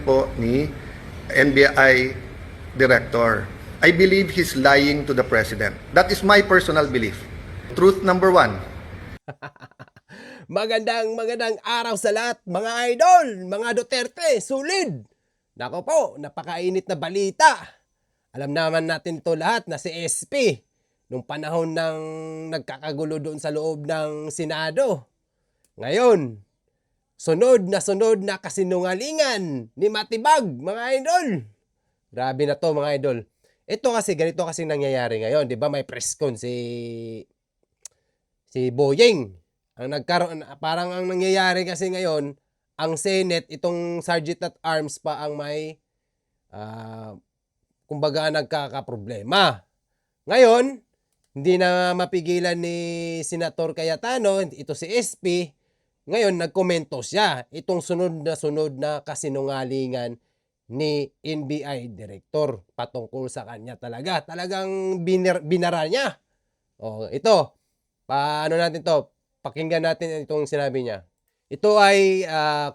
po ni NBI director. I believe he's lying to the president. That is my personal belief. Truth number one. Magandang araw sa lahat, mga idol, mga Duterte, sulid. Nako po, napakainit na balita. Alam naman natin to lahat na si SP, nung panahon ng nagkakagulo doon sa loob ng Senado. Ngayon, sunod na kasinungalingan ni Matibag, mga idol. Grabe na to, mga idol. Ito kasi, ganito kasi nangyayari ngayon. Di ba may press con si Boyeng. Ang nagkaroon, parang ang nangyayari kasi ngayon, ang Senate, itong Sergeant at Arms pa ang may, kumbaga nagkakaproblema. Ngayon, hindi na mapigilan ni Senator Cayetano, ito si SP, ngayon nagkomento siya, itong sunod na kasinungalingan ni NBI Director patungkol sa kanya talaga. Talagang binara niya. O, ito, paano natin to? Pakinggan natin itong sinabi niya. Ito ay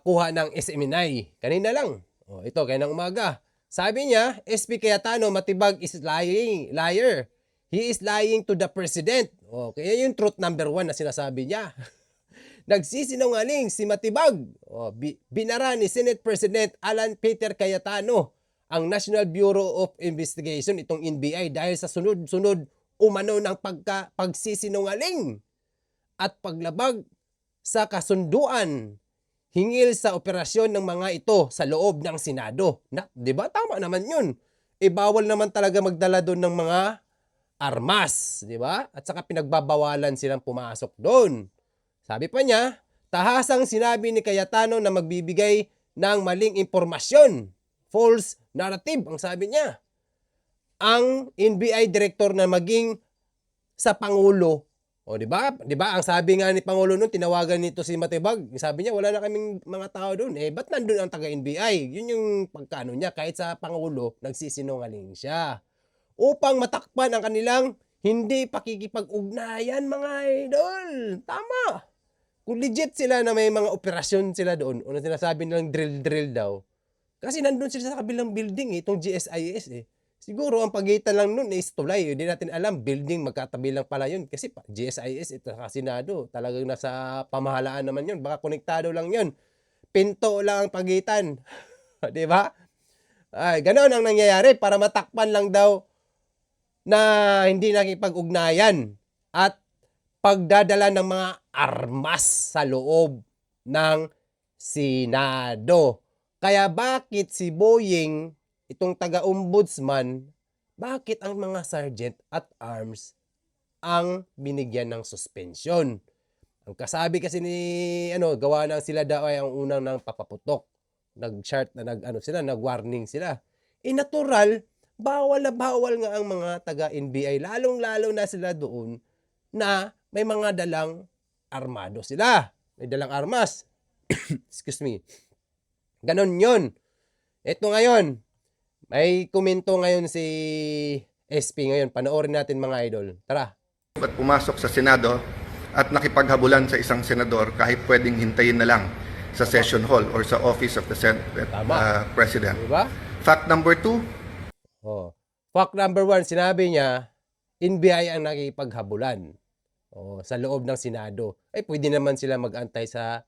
kuha ng SMNI. Kanina lang. O, ito, kaya ng umaga. Sabi niya, SP Cayetano Matibag is liar. He is lying to the president. O, kaya yung truth number 1 na sinasabi niya. Nagsisinungaling si Matibag. O, binara ni Senate President Alan Peter Cayetano ang National Bureau of Investigation, itong NBI, dahil sa sunod-sunod umano ng pagsisinungaling at paglabag sa kasunduan hingil sa operasyon ng mga ito sa loob ng Senado. Na, 'di ba? Tama naman 'yun. Bawal naman talaga magdala doon ng mga armas, 'di ba? At saka pinagbabawalan silang pumasok doon. Sabi pa niya, tahasang sinabi ni Cayetano na magbibigay ng maling impormasyon. False narrative, ang sabi niya. Ang NBI director na maging sa Pangulo. O, di ba? Di ba? Ang sabi nga ni Pangulo noon, tinawagan nito si Matibag. Sabi niya, wala na kaming mga tao doon. Ba't nandun ang taga-NBI? Yun yung pagkano niya. Kahit sa Pangulo, nagsisinungaling siya. Upang matakpan ang kanilang hindi pakikipag-ugnayan, mga idol. Tama. Kung legit sila na may mga operasyon sila doon, o na sinasabi nilang drill daw, kasi nandun sila sa kabilang building, itong GSIS. Siguro ang pagitan lang nun is tulay. Hindi natin alam, building, magkatabi lang pala yun. Kasi GSIS, ito sa Senado, talagang nasa pamahalaan naman yun. Baka konektado lang yun. Pinto lang ang pagitan. Di ba? Ay, ganoon ang nangyayari para matakpan lang daw na hindi nakipag-ugnayan at pagdadala ng mga armas sa loob ng Senado. Kaya bakit si Boyeng, itong taga-ombudsman, bakit ang mga sergeant at arms ang binigyan ng suspensyon? Ang kasabi kasi ni gawa ng sila daw ay ang unang nang papaputok. Nag-chart na nag-warning sila. Natural, bawal na bawal nga ang mga taga-NBI, lalong-lalo na sila doon na may mga dalang armado sila. May dalang armas. Excuse me. Ganon yun. Ito ngayon, may komento ngayon si SP ngayon. Panoorin natin, mga idol. Tara. At pumasok sa Senado at nakipaghabulan sa isang senador kahit pwedeng hintayin na lang sa session hall or sa office of the President. Diba? Fact number 2. Fact number 1, sinabi niya, NBI ang nakipaghabulan sa loob ng Senado. Pwede naman sila mag-antay sa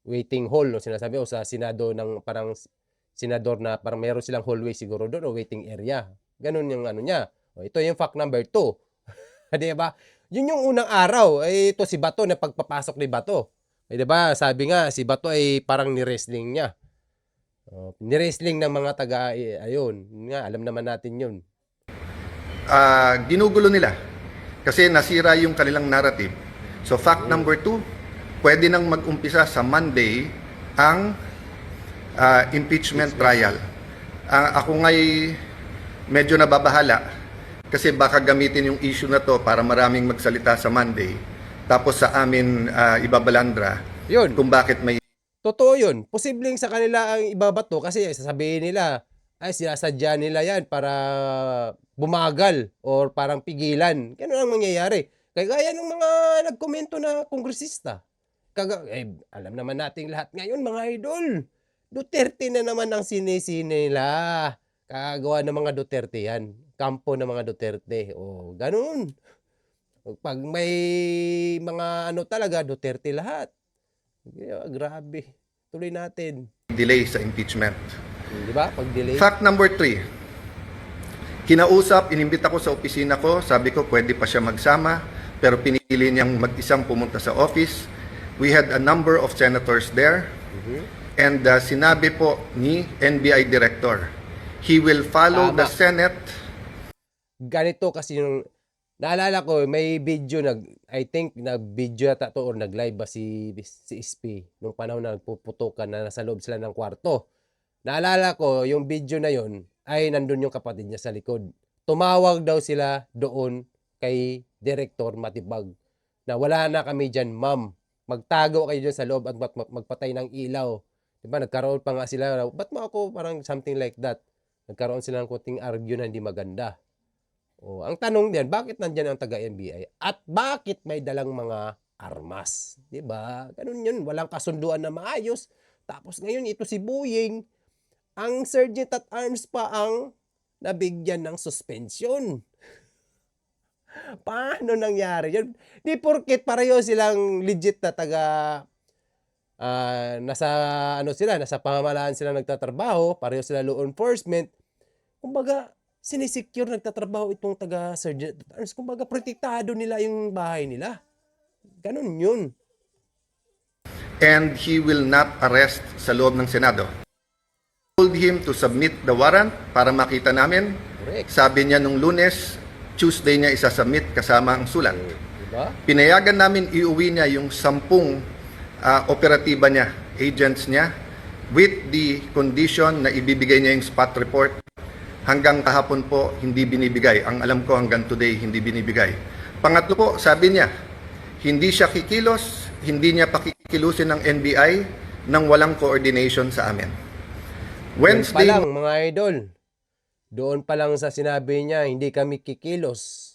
waiting hall, sinasabi, o sa Senado ng parang senador na parang meron silang hallway siguro doon o waiting area. Ganun yung niya. Ito yung fact number 2. Di ba? Yun yung unang araw. Ito si Bato na pagpapasok ni Bato. Di ba? Sabi nga, si Bato ay parang ni-wrestling niya. Ni-wrestling ng mga taga, ayun. Nga, alam naman natin yun. Ginugulo nila kasi nasira yung kanilang narrative. So fact number 2, pwede nang mag-umpisa sa Monday ang impeachment trial. Ako nga'y medyo nababahala kasi baka gamitin yung issue na to para maraming magsalita sa Monday, tapos sa amin ibabalandra yun. Kung bakit may... Totoo yun. Posibleng sa kanila ang ibabato kasi sasabihin nila, ay sinasadya nila yan para bumagal or parang pigilan. Ganun ang mangyayari. Kaya ng mga nagkomento na kongresista. Alam naman nating lahat ngayon, mga idol, Duterte na naman ang sinisine nila. Kagawa ng mga Duterte yan. Kampo ng mga Duterte. O, ganun. Pag may mga ano talaga, Duterte lahat. Grabe. Tuloy natin. delay sa impeachment. Di ba? Pag delay. Fact number 3. Kinausap, inimbita ko sa opisina ko, sabi ko pwede pa siya magsama, pero pinili niyang mag-isang pumunta sa office. We had a number of senators there. And sinabi po ni NBI Director, he will follow Tama. the Senate. Ganito kasi yung naalala ko may video I think nag-video yata to or nag-live ba si SP nung panahon na nagpuputukan na nasa loob sila ng kwarto. Naalala ko yung video na yon ay nandun yung kapatid niya sa likod. Tumawag daw sila doon kay Director Matibag na wala na kami dyan, ma'am. Magtago kayo dyan sa loob at magpatay ng ilaw. Diba? Nagkaroon pa nga sila, ba't mo ako parang something like that? Nagkaroon sila ng kunting argue na hindi maganda. Oh, ang tanong diyan, bakit nandiyan ang taga-NBI? At bakit may dalang mga armas? 'Di ba? Ganun 'yun, walang kasunduan na maayos. Tapos ngayon ito si Boying, ang Sergeant at Arms pa ang nabigyan ng suspension. Paano nangyari 'yun? Di porket pareho silang legit na taga nasa ano sila, nasa pamahalaan sila nagtatrabaho, pareho sila law enforcement. Kumbaga sinisecure nagtatrabaho itong taga Sergeant at Arms. Kumbaga, protektado nila yung bahay nila. Ganun yun. And he will not arrest sa loob ng Senado. Told him to submit the warrant para makita namin. Correct. Sabi niya nung Lunes, Tuesday niya isasubmit kasama ang sulat. Diba? Pinayagan namin iuwi niya yung 10 operatiba niya, agents niya, with the condition na ibibigay niya yung spot report. Hanggang kahapon po, hindi binibigay. Ang alam ko hanggang today, hindi binibigay. Pangatlo po, sabi niya, hindi siya kikilos, hindi niya pakikilusin ng NBI nang walang coordination sa amin. Doon Wednesday, pa lang, mga idol. Doon pa lang sa sinabi niya, hindi kami kikilos.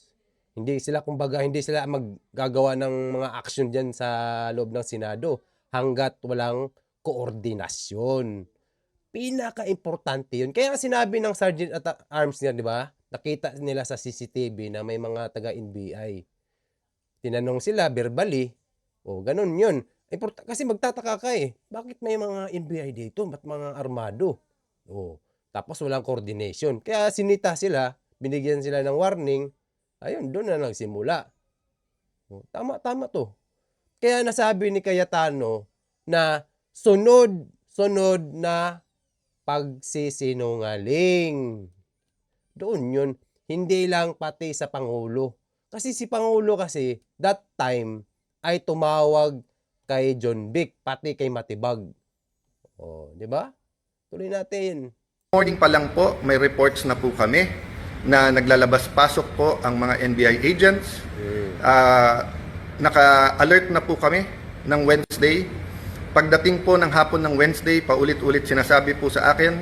Hindi sila, kumbaga, hindi sila maggagawa ng mga action dyan sa loob ng Senado hanggat walang koordinasyon. Pinaka-importante yun. Kaya sinabi ng Sergeant at Arms niya, di ba? Nakita nila sa CCTV na may mga taga-NBI. Tinanong sila verbally. O, ganun yun. Kasi magtataka ka eh. Bakit may mga NBI dito? Ba't mga armado? O, tapos walang coordination. Kaya sinita sila, binigyan sila ng warning. Ayun, doon na nagsimula. O, tama to. Kaya nasabi ni Cayetano na sunod na pagsisinungaling. Doon yun. Hindi lang pati sa Pangulo. Kasi si Pangulo kasi, that time, ay tumawag kay John Vic, pati kay Matibag. O, di ba? Tuloy natin. morning pa lang po, may reports na po kami na naglalabas-pasok po ang mga NBI agents. Naka-alert na po kami ng Wednesday. Pagdating po ng hapon ng Wednesday, paulit-ulit sinasabi po sa akin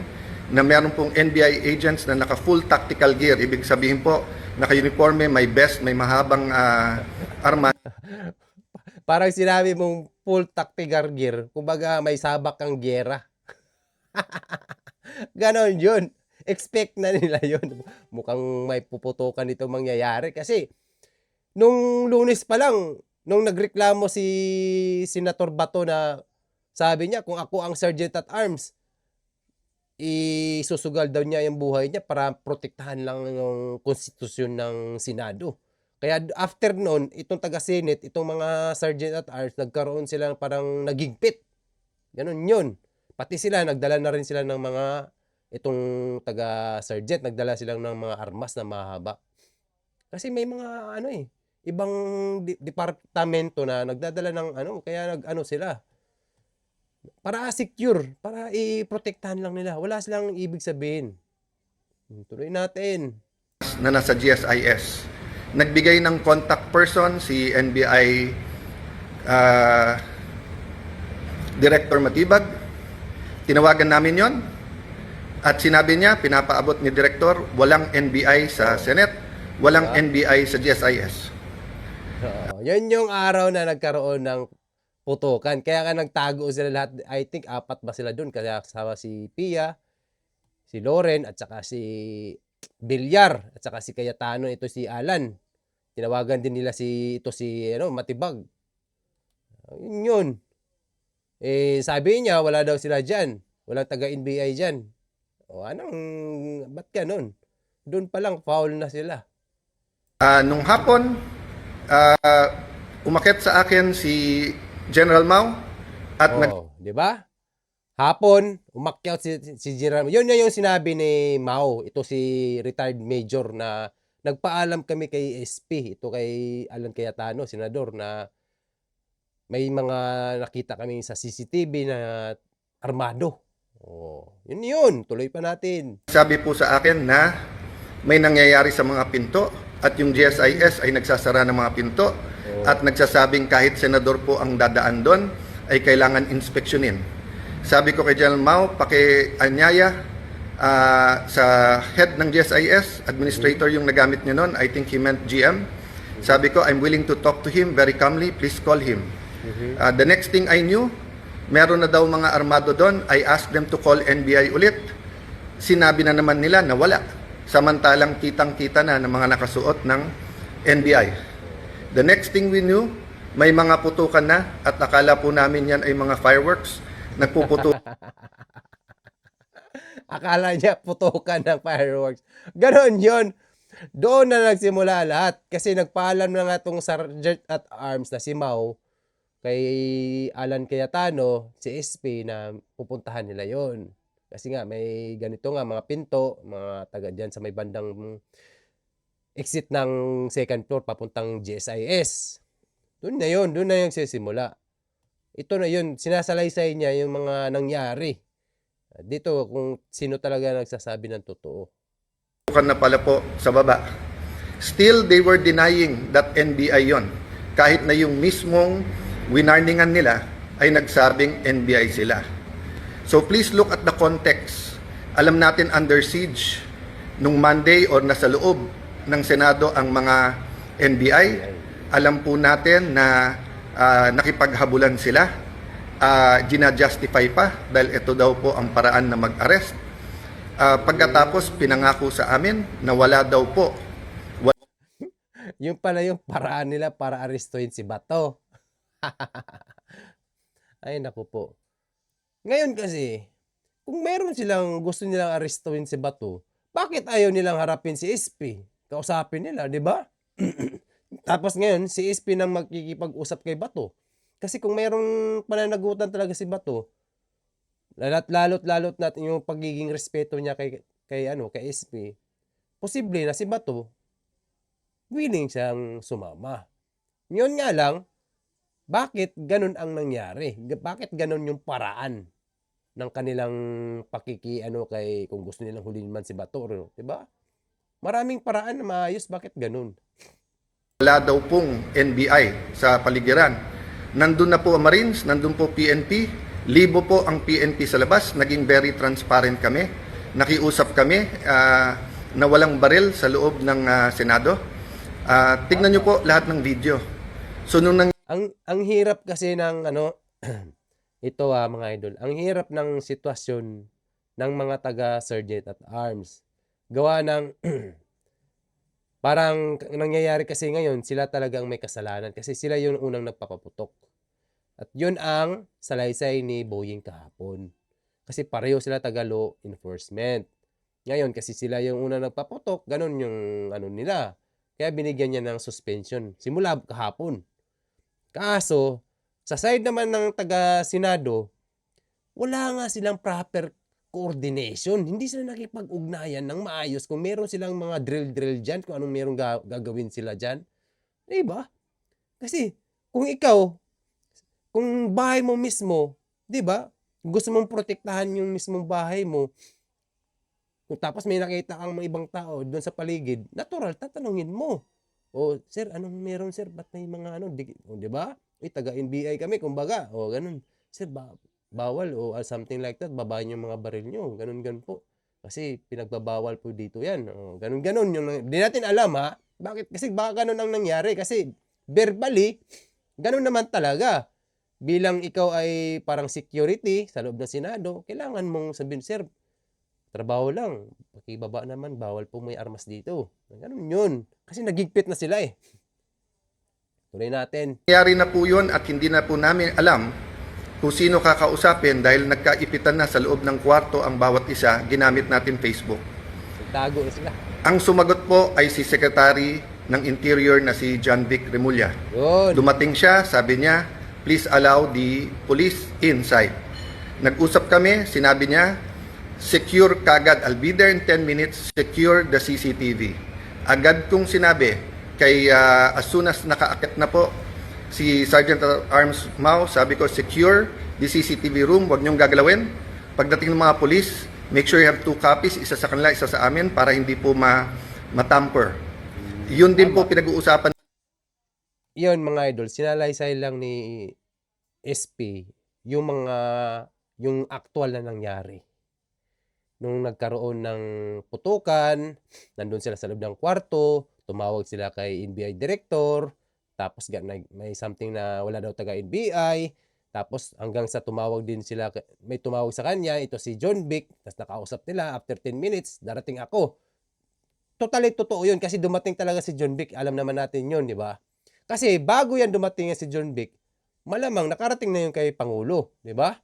na meron pong NBI agents na naka-full tactical gear. Ibig sabihin po, naka-uniforme, may vest, may mahabang armas. Parang sinabi mong full tactical gear, kumbaga may sabak kang gera. Ganon yun. Expect na nila yun. Mukhang may puputukan ito mangyayari. Kasi, nung Lunes pa lang, nung nagreklamo si Senator Bato na sabi niya, kung ako ang Sergeant at Arms, isusugal daw niya yung buhay niya para protektahan lang yung konstitusyon ng Senado. Kaya after noon, itong taga-Senate, itong mga Sergeant at Arms, nagkaroon silang parang nagigpit. Ganon yun. Pati sila, nagdala na rin sila ng mga, itong taga-Sergeant, nagdala silang ng mga armas na mahaba. Kasi may mga, ibang departamento na nagdadala ng kaya sila. Para secure, para i-protektahan lang nila. Wala silang ibig sabihin. Tuloy natin. Na nasa GSIS. Nagbigay ng contact person si NBI Director Matibag. Tinawagan namin yon at sinabi niya, pinapaabot ni Director, walang NBI sa Senate, walang NBI sa GSIS. Yan yung araw na nagkaroon ng putukan. Kaya nga nagtago sila lahat. I think 4 ba sila doon. Kaya kasama si Pia, si Loren, at saka si Villar, at saka si Cayetano, ito si Alan. Tinawagan din nila si Matibag. Yun yun. Sabi niya, wala daw sila dyan. Walang taga-NBI dyan. O ba't ganun? Doon pa lang, foul na sila. Nung hapon, umakyat sa akin si General Mao at Di ba? Hapon, umakyat si General. Yun na yung sinabi ni Mao. Ito si retired major na nagpaalam kami kay SP. Ito kay Alan Cayetano, senador, na may mga nakita kami sa CCTV na armado. Yun. Tuloy pa natin. sabi po sa akin na may nangyayari sa mga pinto at yung GSIS ay nagsasara ng mga pinto at nagsasabing kahit senador po ang dadaan doon ay kailangan inspeksyonin. Sabi ko kay General Mao, pakianyaya sa head ng GSIS, administrator yung nagamit niya noon, I think he meant GM. Sabi ko, I'm willing to talk to him very calmly, please call him. The next thing I knew, meron na daw mga armado doon. I asked them to call NBI ulit. Sinabi na naman nila na wala. Samantalang kitang-kita na ng mga nakasuot ng NBI. The next thing we knew, may mga putukan na at akala po namin yan ay mga fireworks. Nagpuputo. Akala niya putukan ng fireworks. Ganon yun. Doon na nagsimula lahat. Kasi nagpaalam na nga itong Sergeant at Arms na si Mao kay Alan Cayetano, si SP, na pupuntahan nila yon. Kasi nga may ganito nga mga pinto, mga taga dyan sa may bandang exit ng second floor papuntang GSIS. Doon na yung sisimula. Ito na yun, sinasalaysay niya yung mga nangyari. Dito kung sino talaga nagsasabi ng totoo. Na pala po sa baba. Still, they were denying that NBI yon. Kahit na yung mismong winarningan nila ay nagsabing NBI sila. So please look at the context. Alam natin under siege nung Monday or nasa loob ng Senado ang mga NBI. Alam po natin na nakipaghabulan sila. Gina-justify pa dahil ito daw po ang paraan na mag-arrest. Pagkatapos pinangako sa amin na wala daw po. Yung pala yung paraan nila para arestuhin si Bato. Ay naku po. Ngayon kasi, kung meron silang gusto nilang arestuhin si Bato, bakit ayaw nilang harapin si SP? Kausapin nila, di ba? Tapos ngayon, si SP nang magkikipag-usap kay Bato. Kasi kung mayroong pananagutan talaga si Bato, lalot natin yung pagiging respeto niya kay SP. Posible na si Bato willing siyang sumama. Ngayon nga lang, bakit ganun ang nangyari? Bakit ganun yung paraan ng kanilang kung gusto nilang huliin man si Bato, 'di ba? Maraming paraan na maayos, bakit ganun? Wala daw pong NBI sa paligiran. Nandun na po ang Marines, nandun po PNP, libo po ang PNP sa labas, naging very transparent kami. Nakiusap kami na walang baril sa loob ng Senado. Tignan niyo po lahat ng video. So nung ang hirap kasi ng ito mga idol, ang hirap ng sitwasyon ng mga taga-Sergeant at Arms. Gawa ng parang nangyayari kasi ngayon, sila talagang may kasalanan kasi sila yung unang nagpapaputok. At yun ang salaysay ni Boying kahapon. Kasi pareho sila taga-law enforcement. Ngayon, kasi sila yung unang nagpaputok, ganun yung nila. Kaya binigyan niya ng suspension simula kahapon. Kaso, sa side naman ng taga-Senado, wala nga silang proper coordination. Hindi sila nakipag-ugnayan ng maayos kung meron silang mga drill dyan, kung anong meron gagawin sila dyan. Diba? Kasi, kung bahay mo mismo, diba? Gusto mong protektahan yung mismong bahay mo, kung tapos may nakita kang mga ibang tao doon sa paligid, natural, tatanungin mo. Sir, anong meron, sir? Ba't may mga diba? Taga-NBI kami, kumbaga. Ganun. Sir, bawal something like that, babayin yung mga baril nyo. Ganun po. Kasi pinagbabawal po dito yan. Ganun. Hindi natin alam ha. Bakit? Kasi baka ganun ang nangyari. Kasi verbally, ganun naman talaga. bilang ikaw ay parang security sa loob ng Senado, kailangan mong sabihin, sir, trabaho lang. Pakibaba naman, bawal po may armas dito. Ganun yun. Kasi nagigpit na sila eh. Tuloy natin. Nangyari na po yun at hindi na po namin alam kung sino kakausapin dahil nagkaipitan na sa loob ng kwarto ang bawat isa, ginamit natin Facebook. Tago na sila. Ang sumagot po ay si Secretary ng Interior na si John Vic Remulla. Yun. Dumating siya, sabi niya, please allow the police inside. Nag-usap kami, sinabi niya, secure kagad, I'll be there in 10 minutes, secure the CCTV. Agad kong sinabi, kay as soon as nakaakit na po si Sergeant at Arms Mao, sabi ko, secure the CCTV room, huwag niyong gagalawin. Pagdating ng mga police, make sure you have 2 copies, isa sa kanila, isa sa amin, para hindi po matamper. Yun din po pinag-uusapan. Yun mga idol, sinalaysay lang ni SP yung actual na nangyari. Nung nagkaroon ng putukan, nandun sila sa loob ng kwarto, tumawag sila kay NBI director, tapos may something na wala daw taga NBI, tapos hanggang sa tumawag din sila, may tumawag sa kanya, ito si John Vic, tapos nakausap nila, after 10 minutes, darating ako. Totally totoo yun kasi dumating talaga si John Vic, alam naman natin yun, di ba? Kasi bago yan dumating si John Vic, malamang nakarating na yun kay Pangulo, di ba?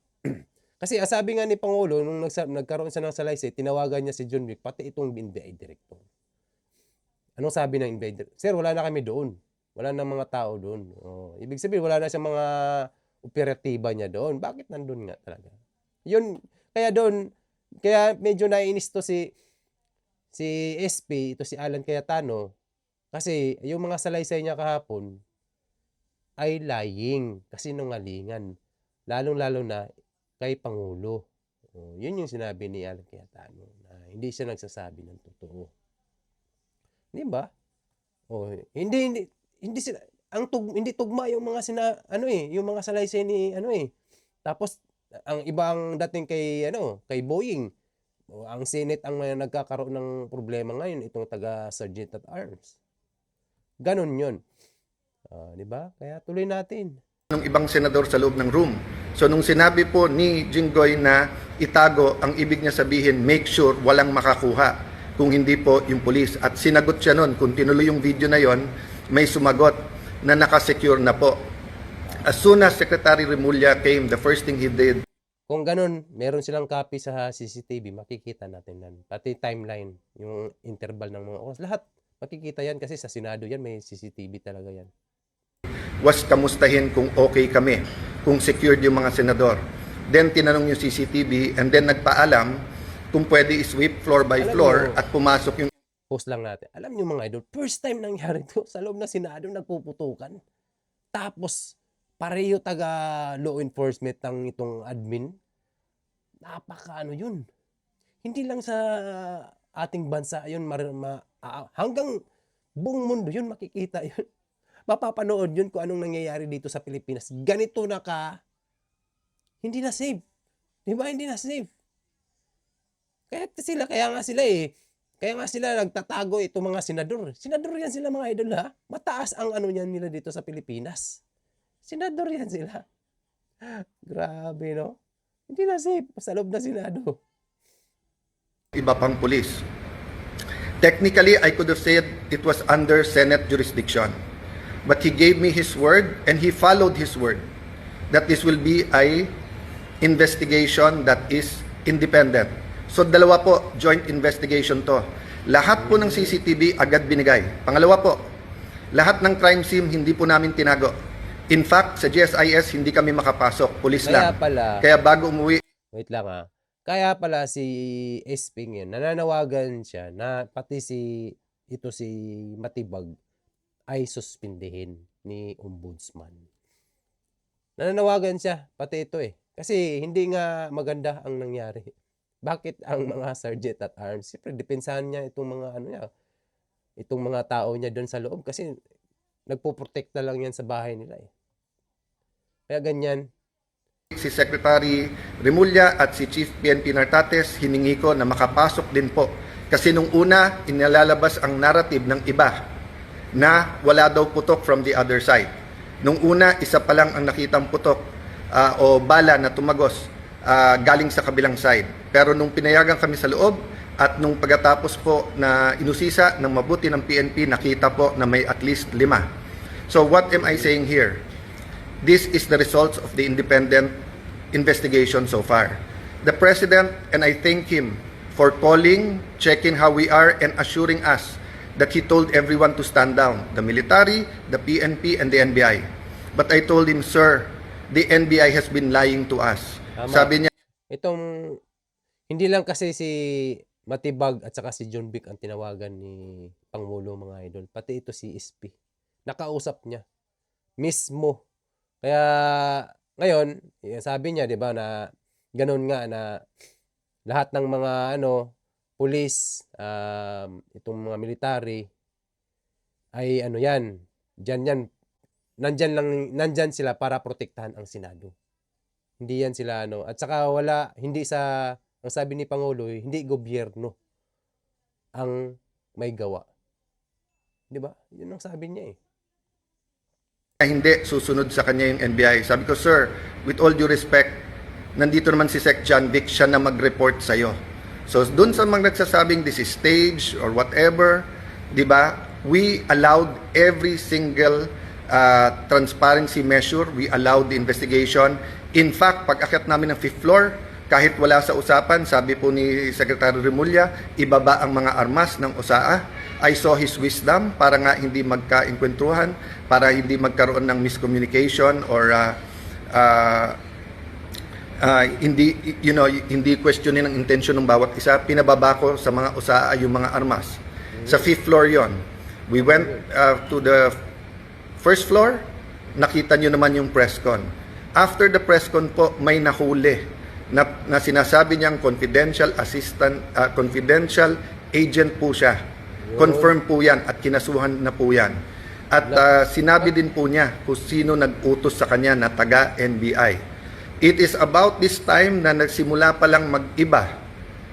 Kasi sabi nga ni Pangulo, nung nagkaroon siya ng salaysay, tinawagan niya si John Vic, pati itong NBI director. Anong sabi ng NBI director? Sir, wala na kami doon. Wala na mga tao doon. Ibig sabihin, wala na siyang mga operatiba niya doon. Bakit nandun nga talaga? Yun, kaya medyo naiinis to si SP, ito si Alan Cayetano, kasi yung mga salaysay niya kahapon ay lying, kasi nungalingan. Lalong-lalo na kay Pangulo. Yun yung sinabi ni Alan Cayetano, na hindi siya nagsasabi ng totoo. Di ba? Hindi sila hindi tugma yung mga yung mga salaysay ni Tapos ang ibang dating kay Boying. Ang Senate ang nagkakaroon ng problema ngayon, itong taga Sergeant at Arms. Ganon yun. Di ba? Kaya tuloy natin. Ng ibang senador sa loob ng room. So nung sinabi po ni Jinggoy na itago, ang ibig niya sabihin, make sure walang makakuha kung hindi po yung police. At sinagot siya nun, kung tinuloy yung video na yon, may sumagot na nakasecure na po. As soon as Secretary Remulla came, the first thing he did, kung ganun, meron silang copy sa CCTV, makikita natin yan. Pati timeline, yung interval ng mga oras. Lahat, makikita yan kasi sa Senado yan, may CCTV talaga yan. was kamustahin kung okay kami, kung secured yung mga senador. Then tinanong yung CCTV and then nagpaalam kung pwede i-sweep floor by floor at pumasok yung Post lang natin. Alam niyo mga idol, first time nangyari to sa loob ng Senado, nagpuputukan. Tapos, pareho taga law enforcement ang itong admin. Yun. Hindi lang sa ating bansa yun, hanggang buong mundo yun, makikita yun. Mapapanood yun kung anong nangyayari dito sa Pilipinas. Ganito na hindi na safe. Di ba? Hindi na safe. Kaya nga sila nagtatago itong mga senador. Senador yan sila mga idol ha. Mataas ang niyan nila dito sa Pilipinas. Senador yan sila. Grabe no. Hindi na safe sa loob na Senado. iba pang pulis. Technically, I could have said it was under Senate jurisdiction. But he gave me his word and he followed his word that this will be a investigation that is independent. So dalawa po, joint investigation to. Lahat po ng CCTV agad binigay. Pangalawa po, lahat ng crime scene hindi po namin tinago. In fact, sa GSIS hindi kami makapasok, pulis lang. Kaya bago umuwi, wait lang ha. Kaya pala si SP ngayon, nananawagan siya na pati si Matibag ay suspindihin ni Ombudsman. Nananawagan siya, pati ito Kasi hindi nga maganda ang nangyari. Bakit ang mga sergeant at arms? Siyempre, depensahan niya itong mga itong mga tao niya doon sa loob kasi nagpoprotekta lang yan sa bahay nila Kaya ganyan. si Secretary Remulla at si Chief PNP Nartates, hiningi ko na makapasok din po. Kasi nung una, inilalabas ang narrative ng iba na wala daw putok from the other side. Nung una, isa pa lang ang nakitang putok. o bala na tumagos galing sa kabilang side. Pero nung pinayagan kami sa loob at nung pagkatapos po na inusisa ng mabuti ng PNP, nakita po na may at least 5. So what am I saying here? This is the results of the independent investigation so far. The President, and I thank him for calling, checking how we are, and assuring us that he told everyone to stand down, the military, the PNP, and the NBI. But I told him, sir, the NBI has been lying to us. Tama. Sabi niya, Itong, hindi lang kasi si Matibag at saka si John Vic ang tinawagan ni Pangulo, mga idol. Pati ito si SP. Nakausap niya. Mismo. Kaya, ngayon, sabi niya, di ba, na ganun nga na lahat ng mga, pulis, itong mga military, ay yan, nandyan sila para protektahan ang Senado. Hindi yan sila at saka ang sabi ni Pangulo, hindi gobyerno ang may gawa. 'Di ba? Yun ang sabi niya eh. hindi susunod sa kanya yung NBI. Sabi ko, sir, with all due respect, nandito naman si Sec. John Vic, siya na mag-report sa'yo. So, dun sa mga nagsasabing this is stage or whatever, di ba, we allowed every single transparency measure, we allowed the investigation. In fact, pag akyat namin ng 5th floor, kahit wala sa usapan, sabi po ni Secretary Remulla, ibaba ang mga armas ng USAA. I saw his wisdom para nga hindi magka-enkwentuhan, para hindi magkaroon ng miscommunication or hindi questionin ang intention ng bawat isa. Pinababa ko sa mga USAA yung mga armas. Sa 5th floor yon. We went to the 1st floor, nakita nyo naman yung press con. After the press con po, may nahuli na sinasabi niyang confidential assistant, confidential agent po siya. Confirm po yan at kinasuhan na po yan. At sinabi din po niya kung sino nag-utos sa kanya na taga-NBI. It is about this time na nagsimula pa lang mag-iba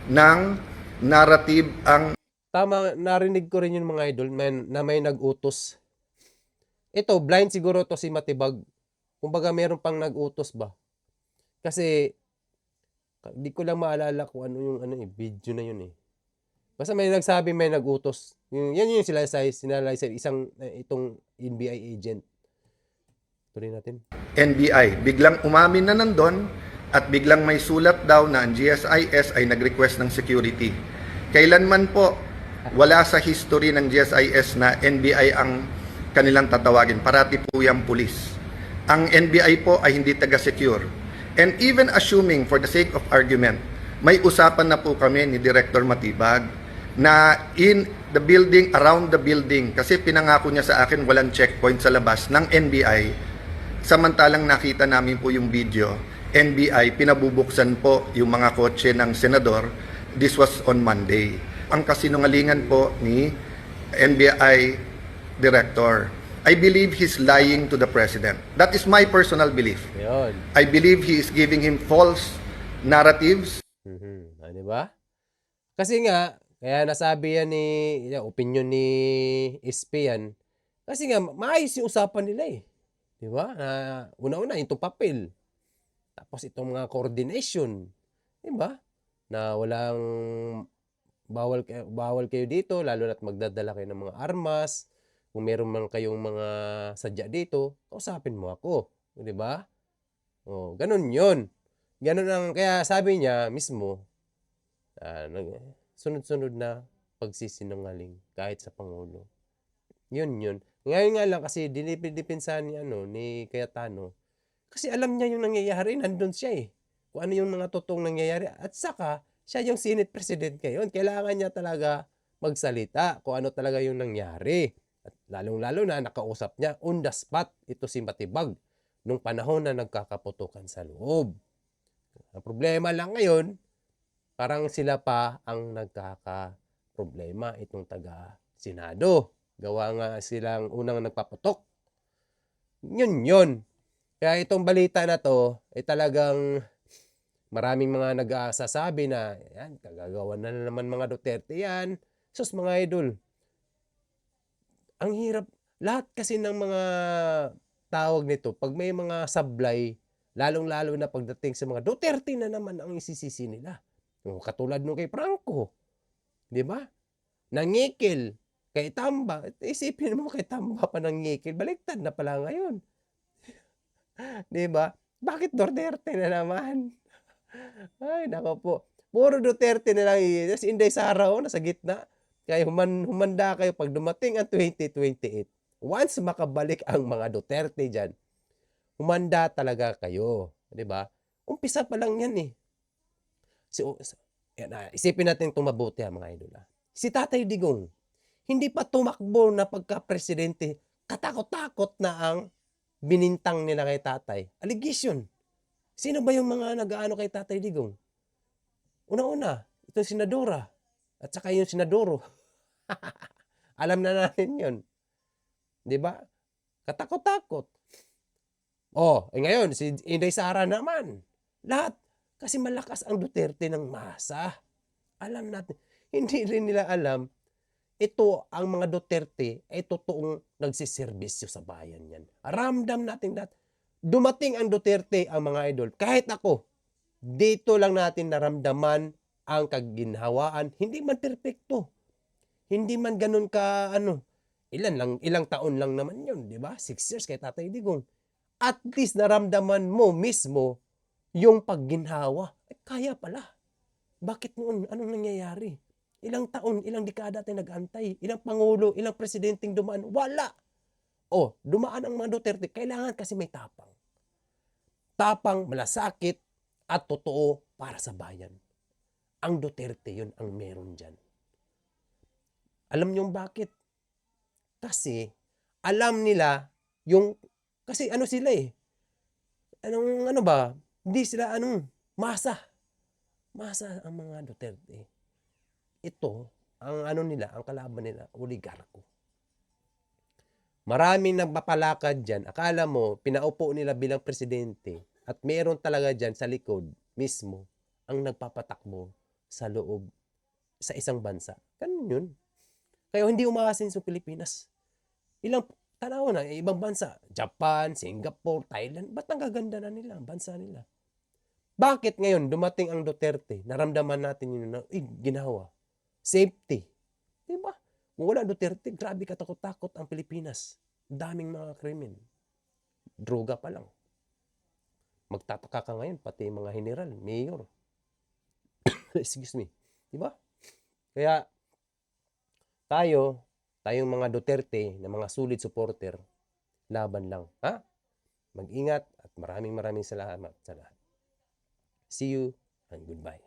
ng narrative ang... Tama, narinig ko rin yung mga idol na may nag-utos. Ito, blind siguro to si Matibag. Kumbaga meron pang nag-utos ba? Kasi di ko lang maalala kung ano yung video na yun eh. Basta may nagsabi may nag-utos. Yan yung sinalaysay itong NBI agent. Tuloy natin. NBI. Biglang umamin na nandun at biglang may sulat daw na ang GSIS ay nag-request ng security. Kailanman po wala sa history ng GSIS na NBI ang kanilang tatawagin. Parati po yung pulis. Ang NBI po ay hindi taga-secure. And even assuming for the sake of argument, may usapan na po kami ni Director Matibag na in the building, around the building, kasi pinangako niya sa akin walang checkpoint sa labas ng NBI. Samantalang nakita namin po yung video, NBI, pinabubuksan po yung mga kotse ng senador. This was on Monday. Ang kasinungalingan po ni NBI Director. I believe he's lying to the President. That is my personal belief. Yun. I believe he is giving him false narratives. Di ba? Kasi nga, kaya nasabi yan opinion ni SP yan. Kasi nga, maayos yung usapan nila eh. Di ba? Una-una, itong papel. Tapos itong mga coordination. Di ba? Na walang bawal kayo dito, lalo na't magdadala kayo ng mga armas. Kung meron man kayong mga sadya dito, kausapin mo ako. Di ba? Oh, ganun yun. Ganun ang, kaya sabi niya mismo, sunod-sunod na pagsisinungaling kahit sa Pangulo. Yun. Ngayon nga lang kasi dinipinsahan ni Cayetano. Kasi alam niya yung nangyayari, nandun siya eh. Kung ano yung mga totoong nangyayari. At saka, siya yung Senate President ngayon. Kailangan niya talaga magsalita kung ano talaga yung nangyari. At lalong-lalo na nakausap niya on the spot ito si Matibag nung panahon na nagkakaputukan sa loob. Ang problema lang ngayon, parang sila pa ang nagkakaproblema itong taga-Senado. Gawa nga silang unang nagpaputok. Yun. Kaya itong balita na to ay talagang maraming mga nag-aasasabi na yan, kagagawa na naman mga Duterte yan. Sus mga idol. Ang hirap, lahat kasi ng mga tawag nito, pag may mga sablay Lalong-lalo na pagdating sa mga Duterte na naman ang isisisi nila. Katulad nung kay Franco, 'di ba? Nangikil kay Tamba. Isipin mo kay Tamba pa nangikil, baliktad na pala ngayon. 'Di ba? Bakit Duterte na naman? Ay, nako po. Puro Duterte na lang. Tapos Inday Sara, nasa gitna. Kaya humanda kayo pag dumating ang 2028. Once makabalik ang mga Duterte dyan, humanda talaga kayo. 'Di ba? Umpisa pa lang yan eh. Isipin natin itong mabuti mga idol. Si Tatay Digong, hindi pa tumakbo na pagka-presidente, katakot-takot na ang binintang nila kay tatay. Allegation. Sino ba yung mga nag-aano kay Tatay Digong? Una-una, itong senadora at saka yung senadoro. Alam na natin yun. 'Di ba? Katakot-takot. Ngayon, si Inday Sara naman. Lahat. Kasi malakas ang Duterte ng masa. Alam natin. Hindi rin nila alam, ito ang mga Duterte ay totoong nagsiservisyo sa bayan yan. Ramdam natin that. Dumating ang Duterte, ang mga idol. Kahit ako, dito lang natin naramdaman ang kaginhawaan. Hindi man perpekto. Hindi man ganun ka, ilang taon lang naman yun, di ba? 6 years kay Tatay Digong. At least naramdaman mo mismo yung pagginhawa. Kaya pala. Bakit noon? Anong nangyayari? Ilang taon, ilang dekada tayo nag-antay. Ilang pangulo, ilang presidenteng dumaan. Wala. Dumaan ang mga Duterte. Kailangan kasi may tapang. Tapang, malasakit, at totoo para sa bayan. Ang Duterte yun ang meron dyan. Alam niyo bakit? Kasi, alam nila kasi sila eh. Hindi sila masa. Masa ang mga Duterte. Ito, ang nila, ang kalaban nila, oligarko. Maraming nagpapalakad dyan. Akala mo, pinaupo nila bilang presidente at meron talaga dyan sa likod mismo ang nagpapatakbo sa loob sa isang bansa. Ganun yun. Kaya hindi umaasin sa Pilipinas. Tanaw na, ibang bansa, Japan, Singapore, Thailand, ba't ang gaganda na nila, ang bansa nila? Bakit ngayon dumating ang Duterte? Naramdaman natin yun na, ginawa. Safety. Diba? Kung wala Duterte, grabe katakot-takot ang Pilipinas. Daming mga krimen. Droga pa lang. Magtataka ka ngayon, pati mga general, mayor. Excuse me. Diba? Kaya, tayong mga Duterte na mga solid supporter, laban lang. Mag-ingat at maraming salamat sa lahat. See you and goodbye.